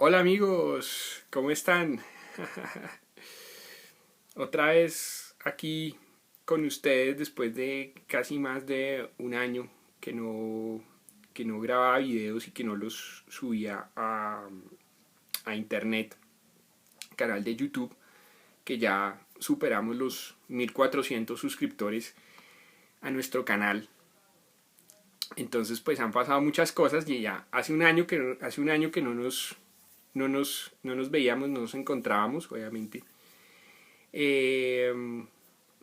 Hola amigos, ¿cómo están? Otra vez aquí con ustedes después de casi más de un año que no grababa videos y que no los subía a internet, canal de YouTube, que ya superamos los 1400 suscriptores a nuestro canal. Entonces pues han pasado muchas cosas y ya hace un año que no nos veíamos, no nos encontrábamos, obviamente. Eh,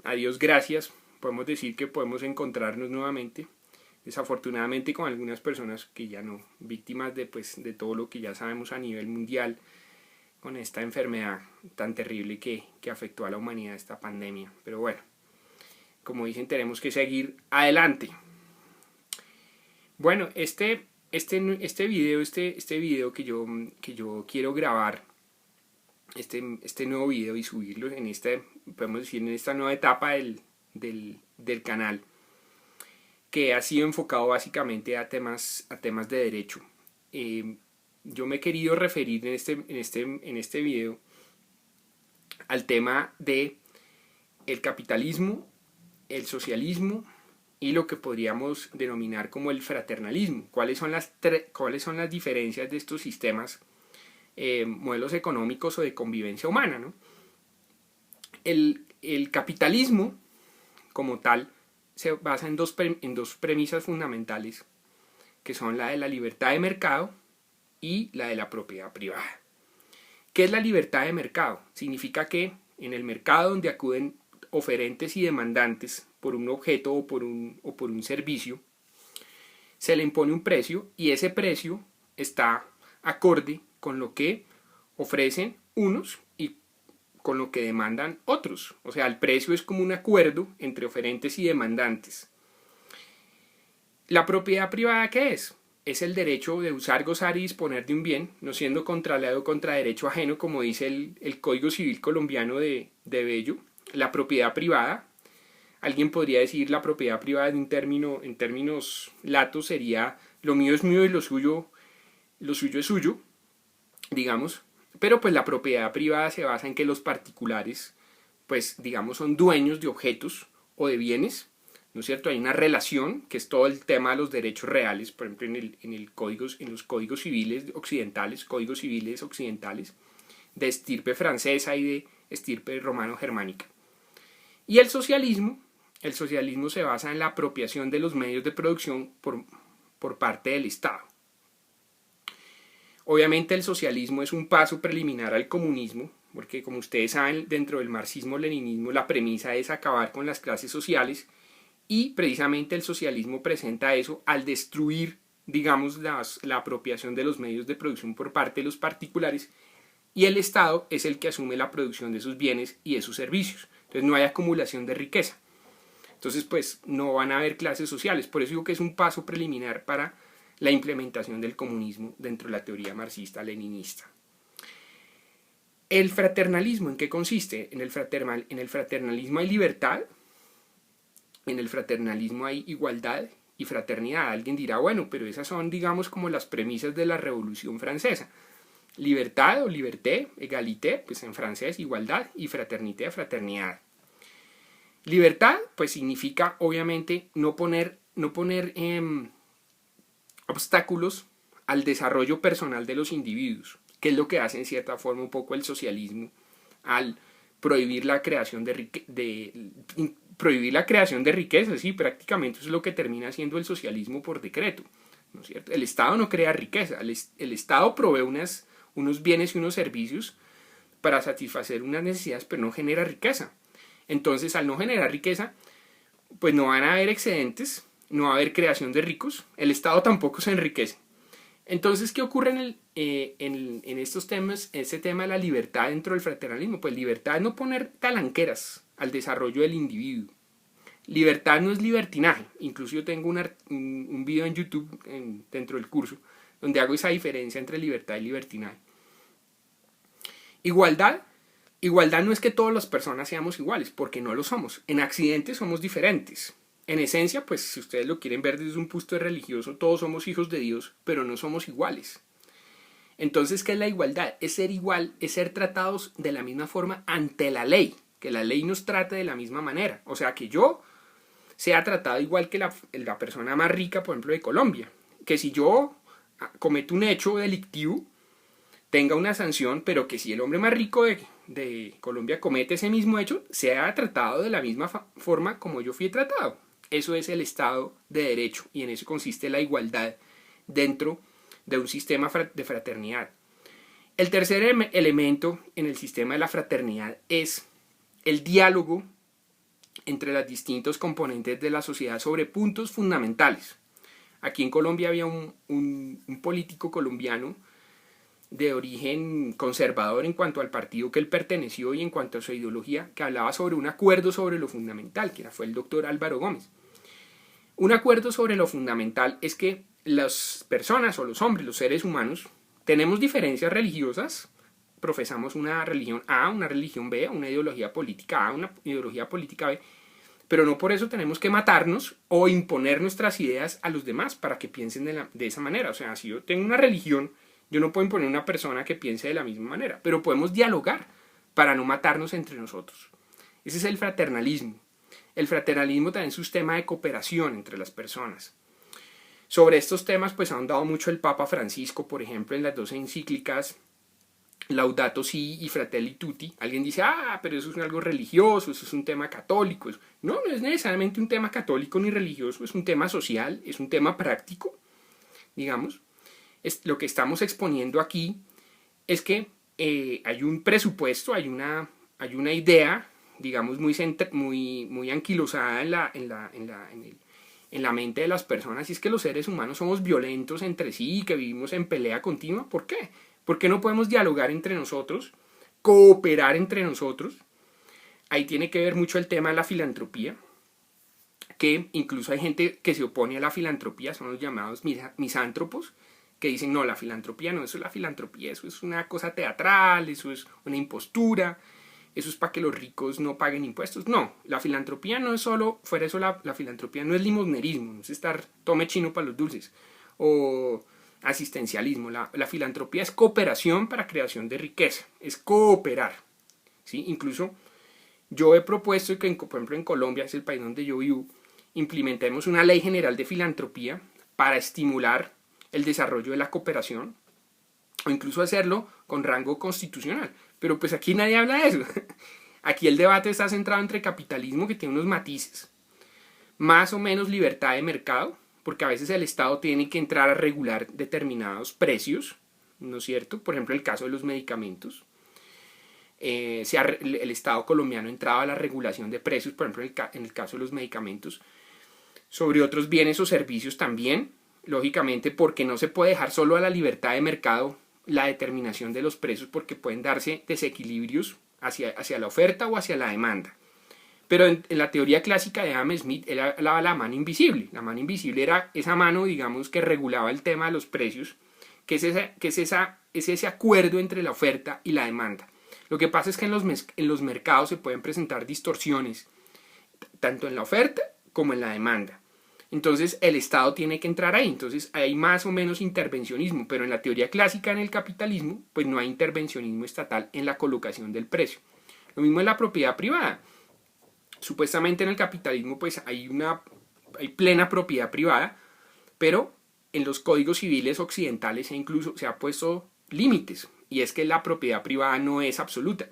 a Dios gracias, podemos decir que podemos encontrarnos nuevamente. Desafortunadamente con algunas personas que ya no, víctimas de todo lo que ya sabemos a nivel mundial con esta enfermedad tan terrible que afectó a la humanidad, esta pandemia. Pero bueno, como dicen, tenemos que seguir adelante. Bueno, este video que yo quiero grabar, este nuevo video y subirlo en podemos decir, en esta nueva etapa del canal, que ha sido enfocado básicamente a temas de derecho. Yo me he querido referir en este video al tema de el capitalismo, el socialismo y lo que podríamos denominar como el fraternalismo. ¿Cuáles son las diferencias de estos sistemas, modelos económicos o de convivencia humana, ¿no? El capitalismo, como tal, se basa en dos premisas fundamentales, que son la de la libertad de mercado y la de la propiedad privada. ¿Qué es la libertad de mercado? Significa que en el mercado donde acuden oferentes y demandantes por un objeto o por un servicio, se le impone un precio y ese precio está acorde con lo que ofrecen unos y con lo que demandan otros. O sea, el precio es como un acuerdo entre oferentes y demandantes. ¿La propiedad privada qué es? Es el derecho de usar, gozar y disponer de un bien, no siendo contraleado contra derecho ajeno, como dice el Código Civil colombiano de Bello. La propiedad privada, alguien podría decir la propiedad privada en términos latos sería lo mío es mío y lo suyo es suyo, digamos. Pero pues la propiedad privada se basa en que los particulares, pues digamos, son dueños de objetos o de bienes, ¿no es cierto? Hay una relación, que es todo el tema de los derechos reales, por ejemplo, en los códigos civiles occidentales, de estirpe francesa y de estirpe romano-germánica. Y el socialismo se basa en la apropiación de los medios de producción por parte del Estado. Obviamente el socialismo es un paso preliminar al comunismo, porque como ustedes saben, dentro del marxismo-leninismo la premisa es acabar con las clases sociales y precisamente el socialismo presenta eso al destruir, digamos, la apropiación de los medios de producción por parte de los particulares y el Estado es el que asume la producción de sus bienes y de sus servicios. Entonces no hay acumulación de riqueza. Entonces pues no van a haber clases sociales. Por eso digo que es un paso preliminar para la implementación del comunismo dentro de la teoría marxista-leninista. ¿El fraternalismo en qué consiste? En el fraternalismo hay libertad, en el fraternalismo hay igualdad y fraternidad. Alguien dirá, bueno, pero esas son, digamos, como las premisas de la Revolución Francesa. Libertad o liberté, égalité, pues en francés igualdad, y fraternité, fraternidad. Libertad, pues significa obviamente no poner obstáculos al desarrollo personal de los individuos, que es lo que hace en cierta forma un poco el socialismo al prohibir la creación prohibir la creación de riqueza. Sí, prácticamente eso es lo que termina haciendo el socialismo por decreto, ¿no es cierto? El Estado no crea riqueza, el Estado provee unos bienes y unos servicios para satisfacer unas necesidades, pero no genera riqueza. Entonces, al no generar riqueza, pues no van a haber excedentes, no va a haber creación de ricos, el Estado tampoco se enriquece. Entonces, ¿qué ocurre en estos temas, este tema de la libertad dentro del fraternalismo? Pues libertad es no poner talanqueras al desarrollo del individuo. Libertad no es libertinaje. Incluso yo tengo un video en YouTube dentro del curso donde hago esa diferencia entre libertad y libertinaje. Igualdad no es que todas las personas seamos iguales, porque no lo somos. En accidentes somos diferentes. En esencia, pues si ustedes lo quieren ver desde un punto de religioso, todos somos hijos de Dios, pero no somos iguales. Entonces, ¿qué es la igualdad? Es ser igual, es ser tratados de la misma forma ante la ley, que la ley nos trate de la misma manera. O sea, que yo sea tratado igual que la persona más rica, por ejemplo, de Colombia. Que si yo cometo un hecho delictivo, tenga una sanción, pero que si el hombre más rico de Colombia comete ese mismo hecho, sea tratado de la misma forma como yo fui tratado. Eso es el Estado de Derecho y en eso consiste la igualdad dentro de un sistema de fraternidad. El tercer elemento en el sistema de la fraternidad es el diálogo entre los distintos componentes de la sociedad sobre puntos fundamentales. Aquí en Colombia había un político colombiano de origen conservador en cuanto al partido que él perteneció y en cuanto a su ideología, que hablaba sobre un acuerdo sobre lo fundamental, que fue el doctor Álvaro Gómez. Un acuerdo sobre lo fundamental es que las personas o los hombres, los seres humanos, tenemos diferencias religiosas, profesamos una religión A, una religión B, una ideología política A, una ideología política B, pero no por eso tenemos que matarnos o imponer nuestras ideas a los demás para que piensen de esa manera. O sea, si yo tengo una religión, yo no puedo imponer a una persona que piense de la misma manera, pero podemos dialogar para no matarnos entre nosotros. Ese es el fraternalismo. El fraternalismo también es un tema de cooperación entre las personas. Sobre estos temas pues ha ahondado mucho el Papa Francisco, por ejemplo, en las 2 encíclicas Laudato Si y Fratelli Tutti. Alguien dice, pero eso es algo religioso, eso es un tema católico. No, no es necesariamente un tema católico ni religioso, es un tema social, es un tema práctico, digamos. Lo que estamos exponiendo aquí es que hay un presupuesto, hay una idea, digamos, muy anquilosada en la mente de las personas, y es que los seres humanos somos violentos entre sí y que vivimos en pelea continua. ¿Por qué? ¿Por qué no podemos dialogar entre nosotros, cooperar entre nosotros? Ahí tiene que ver mucho el tema de la filantropía, que incluso hay gente que se opone a la filantropía, son los llamados misántropos, que dicen, no, la filantropía no, eso es la filantropía, eso es una cosa teatral, eso es una impostura, eso es para que los ricos no paguen impuestos. No, la filantropía no es solo, fuera eso, la filantropía no es limosnerismo, no es estar tome chino para los dulces, o asistencialismo. La filantropía es cooperación para creación de riqueza, es cooperar, ¿sí? Incluso yo he propuesto que, por ejemplo, en Colombia, es el país donde yo vivo, implementemos una ley general de filantropía para estimular el desarrollo de la cooperación, o incluso hacerlo con rango constitucional. Pero pues aquí nadie habla de eso. Aquí el debate está centrado entre capitalismo, que tiene unos matices, más o menos libertad de mercado, porque a veces el Estado tiene que entrar a regular determinados precios, ¿no es cierto? Por ejemplo, el caso de los medicamentos. El Estado colombiano entraba a la regulación de precios, por ejemplo, en el caso de los medicamentos, sobre otros bienes o servicios también, lógicamente, porque no se puede dejar solo a la libertad de mercado la determinación de los precios, porque pueden darse desequilibrios hacia la oferta o hacia la demanda. Pero en la teoría clásica de Adam Smith, él hablaba de la mano invisible. La mano invisible era esa mano, digamos, que regulaba el tema de los precios, que es ese acuerdo entre la oferta y la demanda. Lo que pasa es que en los mercados se pueden presentar distorsiones, tanto en la oferta como en la demanda. Entonces el Estado tiene que entrar ahí. Entonces hay más o menos intervencionismo, pero en la teoría clásica, en el capitalismo, pues no hay intervencionismo estatal en la colocación del precio. Lo mismo en la propiedad privada. Supuestamente en el capitalismo pues hay plena propiedad privada, pero en los códigos civiles occidentales incluso se ha puesto límites, y es que la propiedad privada no es absoluta.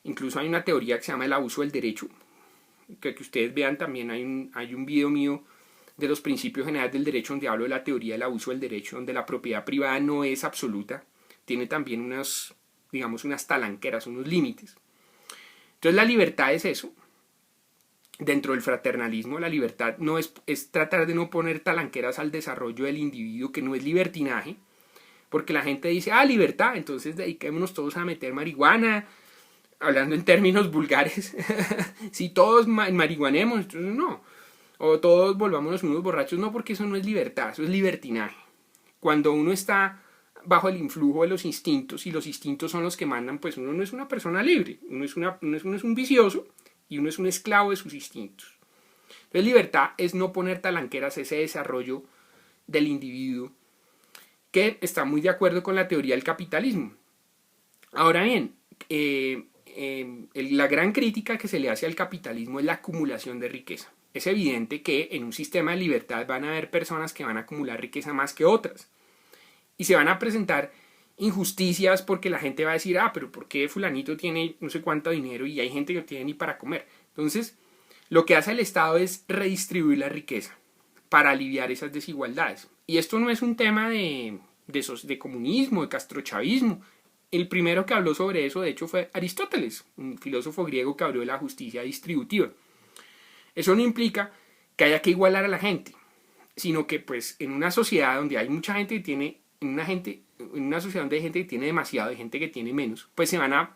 Incluso hay una teoría que se llama el abuso del derecho, que ustedes vean también, hay un video mío de los principios generales del derecho donde hablo de la teoría del abuso del derecho, donde la propiedad privada no es absoluta, tiene también unas talanqueras, unos límites. Entonces la libertad es eso. Dentro del fraternalismo, la libertad no es tratar de no poner talanqueras al desarrollo del individuo, que no es libertinaje, porque la gente dice, libertad, entonces dediquémonos todos a meter marihuana, hablando en términos vulgares, si todos marihuanemos, entonces no, o todos volvámonos unos borrachos, no, porque eso no es libertad, eso es libertinaje. Cuando uno está bajo el influjo de los instintos, y los instintos son los que mandan, pues uno no es una persona libre, uno es un vicioso, y uno es un esclavo de sus instintos. Entonces libertad es no poner talanqueras a ese desarrollo del individuo, que está muy de acuerdo con la teoría del capitalismo. Ahora bien, la gran crítica que se le hace al capitalismo es la acumulación de riqueza. Es evidente que en un sistema de libertad van a haber personas que van a acumular riqueza más que otras. Y se van a presentar injusticias porque la gente va a decir, pero ¿por qué fulanito tiene no sé cuánto dinero y hay gente que no tiene ni para comer? Entonces, lo que hace el Estado es redistribuir la riqueza para aliviar esas desigualdades. Y esto no es un tema de comunismo, de castrochavismo. El primero que habló sobre eso, de hecho, fue Aristóteles, un filósofo griego que habló de la justicia distributiva. Eso no implica que haya que igualar a la gente, sino que pues en una sociedad donde hay mucha gente que tiene, en una sociedad donde hay gente que tiene demasiado y gente que tiene menos, pues se van a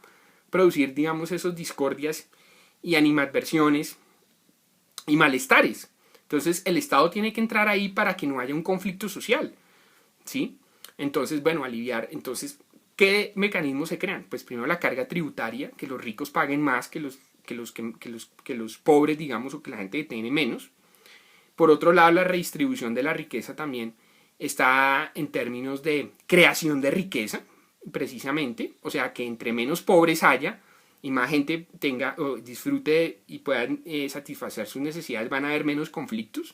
producir, digamos, esos discordias y animadversiones y malestares. Entonces el Estado tiene que entrar ahí para que no haya un conflicto social, ¿sí? Entonces, bueno, aliviar. Entonces, ¿qué mecanismos se crean? Pues primero la carga tributaria, que los ricos paguen más que los pobres, digamos, o que la gente que tiene menos. Por otro lado, la redistribución de la riqueza también está en términos de creación de riqueza, precisamente. O sea, que entre menos pobres haya y más gente tenga o disfrute y puedan satisfacer sus necesidades, van a haber menos conflictos.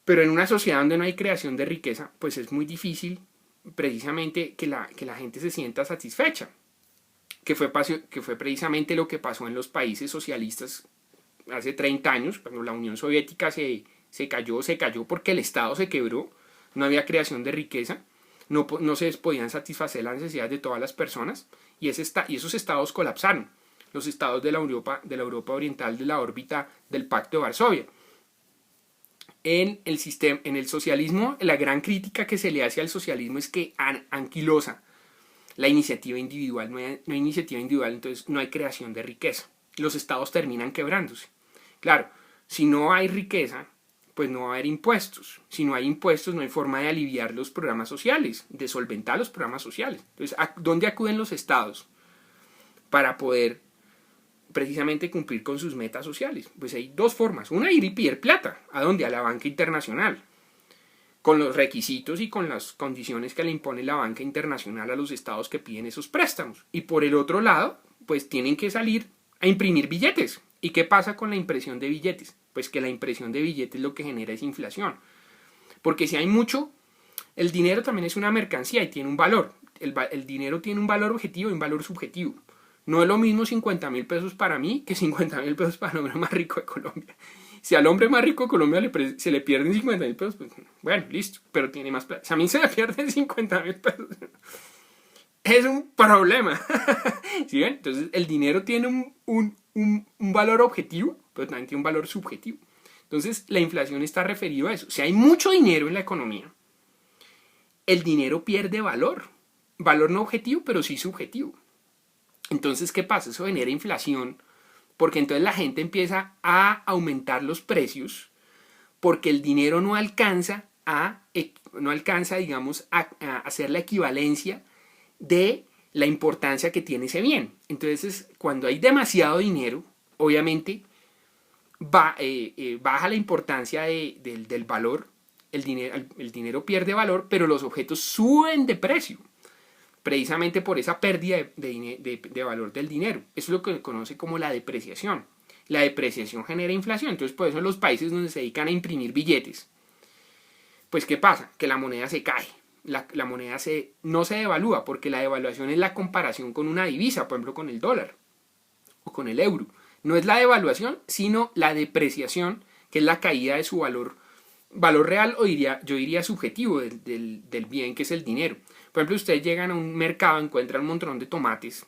Pero en una sociedad donde no hay creación de riqueza, pues es muy difícil precisamente que la gente se sienta satisfecha. Que fue precisamente lo que pasó en los países socialistas hace 30 años, cuando la Unión Soviética se cayó porque el Estado se quebró, no había creación de riqueza, no se podían satisfacer las necesidades de todas las personas, y esos estados colapsaron, los estados de la Europa Oriental, de la órbita del Pacto de Varsovia. En el socialismo, la gran crítica que se le hace al socialismo es que anquilosa la iniciativa individual, no hay iniciativa individual, entonces no hay creación de riqueza. Los estados terminan quebrándose. Claro, si no hay riqueza, pues no va a haber impuestos. Si no hay impuestos, no hay forma de aliviar los programas sociales, de solventar los programas sociales. Entonces, ¿a dónde acuden los estados para poder precisamente cumplir con sus metas sociales? Pues hay dos formas. Una, ir y pedir plata. ¿A dónde? A la banca internacional, con los requisitos y con las condiciones que le impone la banca internacional a los estados que piden esos préstamos. Y por el otro lado, pues tienen que salir a imprimir billetes. ¿Y qué pasa con la impresión de billetes? Pues que la impresión de billetes lo que genera es inflación. Porque si hay mucho, el dinero también es una mercancía y tiene un valor. El dinero tiene un valor objetivo y un valor subjetivo. No es lo mismo 50.000 pesos para mí que 50.000 pesos para el hombre más rico de Colombia. Si al hombre más rico de Colombia se le pierden 50.000 pesos, pues bueno, listo, pero tiene más plata. Si a mí se me pierden 50.000 pesos, es un problema. ¿Sí ven? Entonces el dinero tiene un valor objetivo, pero también tiene un valor subjetivo. Entonces la inflación está referida a eso. Si hay mucho dinero en la economía, el dinero pierde valor. Valor no objetivo, pero sí subjetivo. Entonces, ¿qué pasa? Eso genera inflación, porque entonces la gente empieza a aumentar los precios, porque el dinero no alcanza, digamos, a hacer la equivalencia de la importancia que tiene ese bien. Entonces, cuando hay demasiado dinero, obviamente baja la importancia del valor, el dinero pierde valor, pero los objetos suben de precio, precisamente por esa pérdida de valor del dinero. Eso es lo que se conoce como la depreciación. La depreciación genera inflación. Entonces, por eso en los países donde se dedican a imprimir billetes, pues ¿qué pasa? Que la moneda se cae. La moneda no se devalúa, porque la devaluación es la comparación con una divisa, por ejemplo con el dólar o con el euro. No es la devaluación, sino la depreciación, que es la caída de su valor real, o yo diría subjetivo del bien, que es el dinero. Por ejemplo, ustedes llegan a un mercado, encuentran un montón de tomates.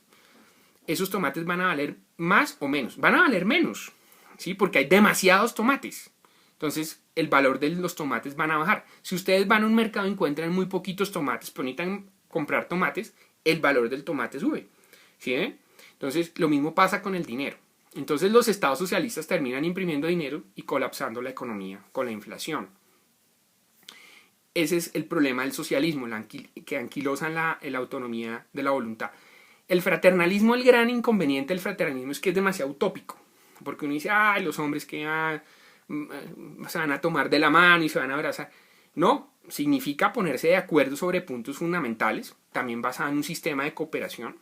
Esos tomates van a valer más o menos. Van a valer menos, ¿sí? Porque hay demasiados tomates. Entonces, el valor de los tomates van a bajar. Si ustedes van a un mercado y encuentran muy poquitos tomates, pero necesitan comprar tomates, el valor del tomate sube, ¿sí? Entonces, lo mismo pasa con el dinero. Entonces, los estados socialistas terminan imprimiendo dinero y colapsando la economía con la inflación. Ese es el problema del socialismo, que anquilosan la autonomía de la voluntad. El fraternalismo, el gran inconveniente del fraternalismo es que es demasiado utópico. Porque uno dice, los hombres que se van a tomar de la mano y se van a abrazar. No, significa ponerse de acuerdo sobre puntos fundamentales, también basado en un sistema de cooperación,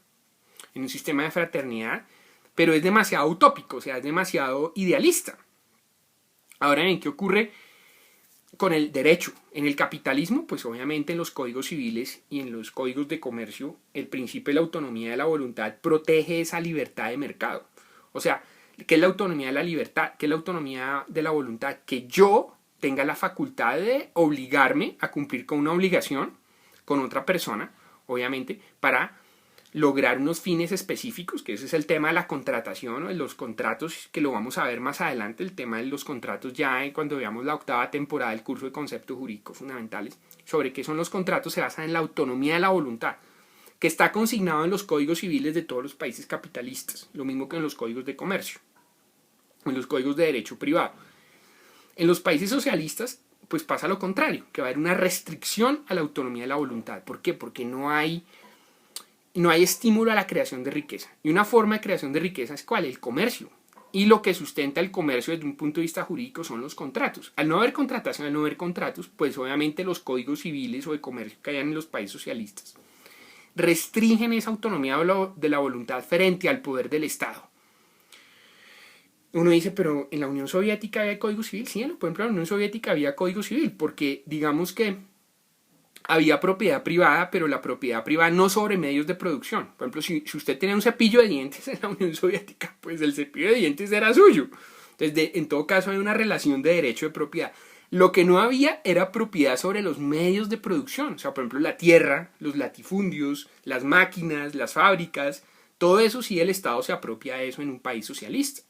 en un sistema de fraternidad, pero es demasiado utópico, o sea, es demasiado idealista. Ahora bien, ¿qué ocurre con el derecho? En el capitalismo, pues obviamente en los códigos civiles y en los códigos de comercio, el principio de la autonomía de la voluntad protege esa libertad de mercado. O sea, ¿qué es la autonomía de la libertad? ¿Qué es la autonomía de la voluntad? Que yo tenga la facultad de obligarme a cumplir con una obligación con otra persona, obviamente, para lograr unos fines específicos, que ese es el tema de la contratación, o de los contratos, que lo vamos a ver más adelante, el tema de los contratos ya cuando veamos la 8ª temporada del curso de conceptos jurídicos fundamentales, sobre qué son los contratos, se basa en la autonomía de la voluntad, que está consignado en los códigos civiles de todos los países capitalistas, lo mismo que en los códigos de comercio, en los códigos de derecho privado. En los países socialistas, pues pasa lo contrario, que va a haber una restricción a la autonomía de la voluntad. ¿Por qué? Porque no hay estímulo a la creación de riqueza. Y una forma de creación de riqueza es ¿cuál? El comercio. Y lo que sustenta el comercio desde un punto de vista jurídico son los contratos. Al no haber contratación, al no haber contratos, pues obviamente los códigos civiles o de comercio que hayan en los países socialistas restringen esa autonomía de la voluntad frente al poder del Estado. Uno dice, pero en la Unión Soviética había código civil. Sí, por ejemplo, en la Unión Soviética había código civil, porque digamos que había propiedad privada, pero la propiedad privada no sobre medios de producción. Por ejemplo, si usted tenía un cepillo de dientes en la Unión Soviética, pues el cepillo de dientes era suyo. Entonces, en todo caso, hay una relación de derecho de propiedad. Lo que no había era propiedad sobre los medios de producción. O sea, por ejemplo, la tierra, los latifundios, las máquinas, las fábricas. Todo eso sí el Estado se apropia de eso en un país socialista.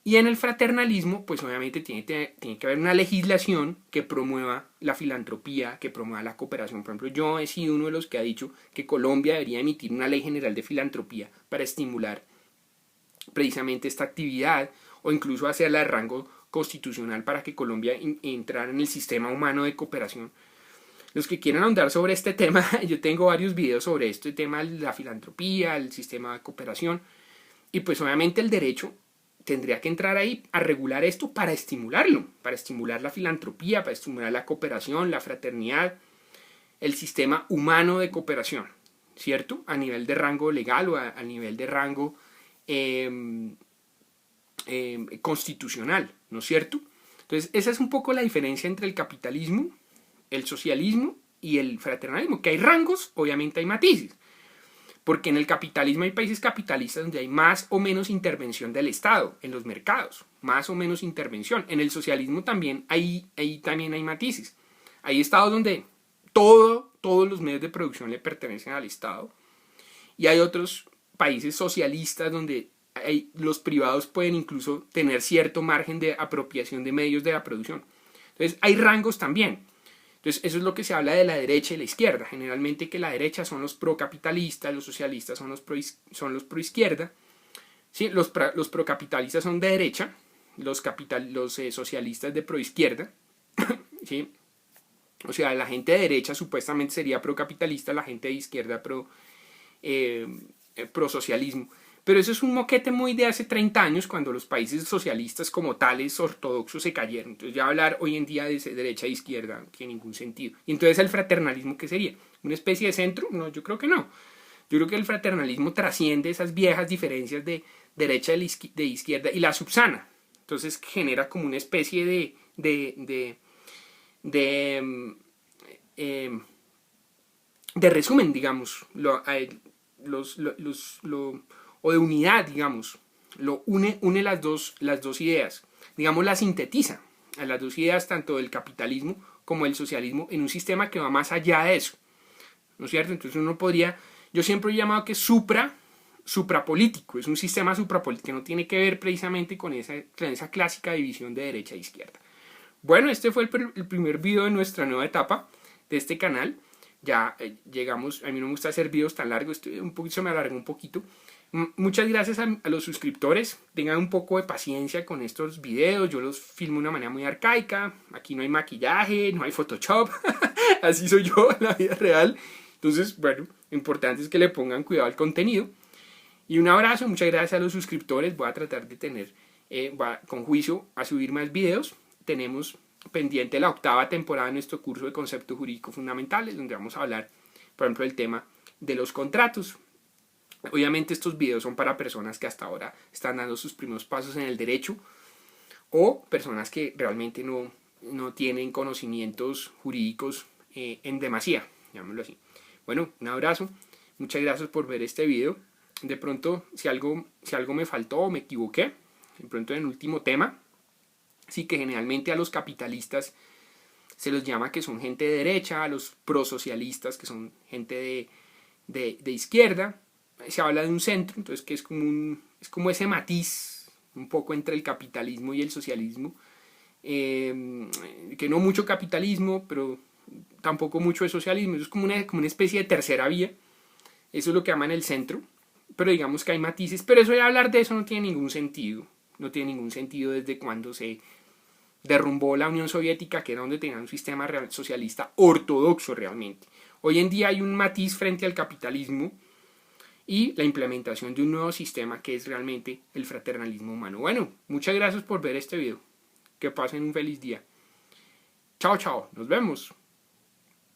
Y en el fraternalismo, pues obviamente tiene que haber una legislación que promueva la filantropía, que promueva la cooperación. Por ejemplo, yo he sido uno de los que ha dicho que Colombia debería emitir una ley general de filantropía para estimular precisamente esta actividad, o incluso hacerla de rango constitucional para que Colombia entrara en el sistema humano de cooperación. Los que quieran ahondar sobre este tema, yo tengo varios videos sobre este tema de la filantropía, el sistema de cooperación, y pues obviamente el derecho tendría que entrar ahí a regular esto para estimularlo, para estimular la filantropía, para estimular la cooperación, la fraternidad, el sistema humano de cooperación, ¿cierto? A nivel de rango legal o a nivel de rango constitucional, ¿no es cierto? Entonces, esa es un poco la diferencia entre el capitalismo, el socialismo y el fraternalismo, que hay rangos, obviamente hay matices. Porque en el capitalismo hay países capitalistas donde hay más o menos intervención del Estado en los mercados, más o menos intervención. En el socialismo también ahí también hay matices. Hay estados donde todos los medios de producción le pertenecen al Estado, y hay otros países socialistas donde los privados pueden incluso tener cierto margen de apropiación de medios de la producción. Entonces hay rangos también. Entonces, eso es lo que se habla de la derecha y la izquierda. Generalmente que la derecha son los procapitalistas, los socialistas son los proizquierda. ¿Sí? Los procapitalistas son de derecha, los socialistas de proizquierda. ¿Sí? O sea, la gente de derecha supuestamente sería procapitalista, la gente de izquierda prosocialismo. Pero eso es un moquete muy de hace 30 años, cuando los países socialistas como tales ortodoxos se cayeron. Entonces ya hablar hoy en día de derecha e izquierda no tiene ningún sentido. Y entonces el fraternalismo, ¿qué sería? ¿Una especie de centro? No, yo creo que no. Yo creo que el fraternalismo trasciende esas viejas diferencias de derecha de izquierda y la subsana. Entonces genera como una especie de resumen, digamos, o de unidad, digamos, une las dos ideas, digamos, la sintetiza a las dos ideas, tanto del capitalismo como del socialismo, en un sistema que va más allá de eso, ¿no es cierto? Entonces uno podría, yo siempre he llamado que es suprapolítico, es un sistema suprapolítico que no tiene que ver precisamente con esa clásica división de derecha e izquierda. Bueno, este fue el primer video de nuestra nueva etapa de este canal. Ya llegamos, a mí no me gusta hacer videos tan largos, se me alargó un poquito. Muchas gracias a los suscriptores. Tengan un poco de paciencia con estos videos. Yo los filmo de una manera muy arcaica. Aquí no hay maquillaje, no hay Photoshop. Así soy yo en la vida real. Entonces, bueno, lo importante es que le pongan cuidado al contenido. Y un abrazo, muchas gracias a los suscriptores. Voy a tratar de tener con juicio a subir más videos. Tenemos pendiente la 8ª temporada de nuestro curso de conceptos jurídicos fundamentales, donde vamos a hablar, por ejemplo, del tema de los contratos. Obviamente estos videos son para personas que hasta ahora están dando sus primeros pasos en el derecho o personas que realmente no tienen conocimientos jurídicos en demasía, llamémoslo así. Bueno, un abrazo, muchas gracias por ver este video. De pronto, si algo me faltó o me equivoqué, de pronto en el último tema, sí que generalmente a los capitalistas se los llama que son gente de derecha, a los prosocialistas que son gente de izquierda. Se habla de un centro, entonces que es como ese matiz un poco entre el capitalismo y el socialismo, que no mucho capitalismo, pero tampoco mucho de socialismo. Eso es como una especie de tercera vía. Eso es lo que llaman el centro, pero digamos que hay matices, pero eso de hablar de eso no tiene ningún sentido. No tiene ningún sentido desde cuando se derrumbó la Unión Soviética, que era donde tenían un sistema socialista ortodoxo realmente. Hoy en día hay un matiz frente al capitalismo y la implementación de un nuevo sistema que es realmente el fraternalismo humano. Bueno, muchas gracias por ver este video. Que pasen un feliz día. Chao, chao. Nos vemos.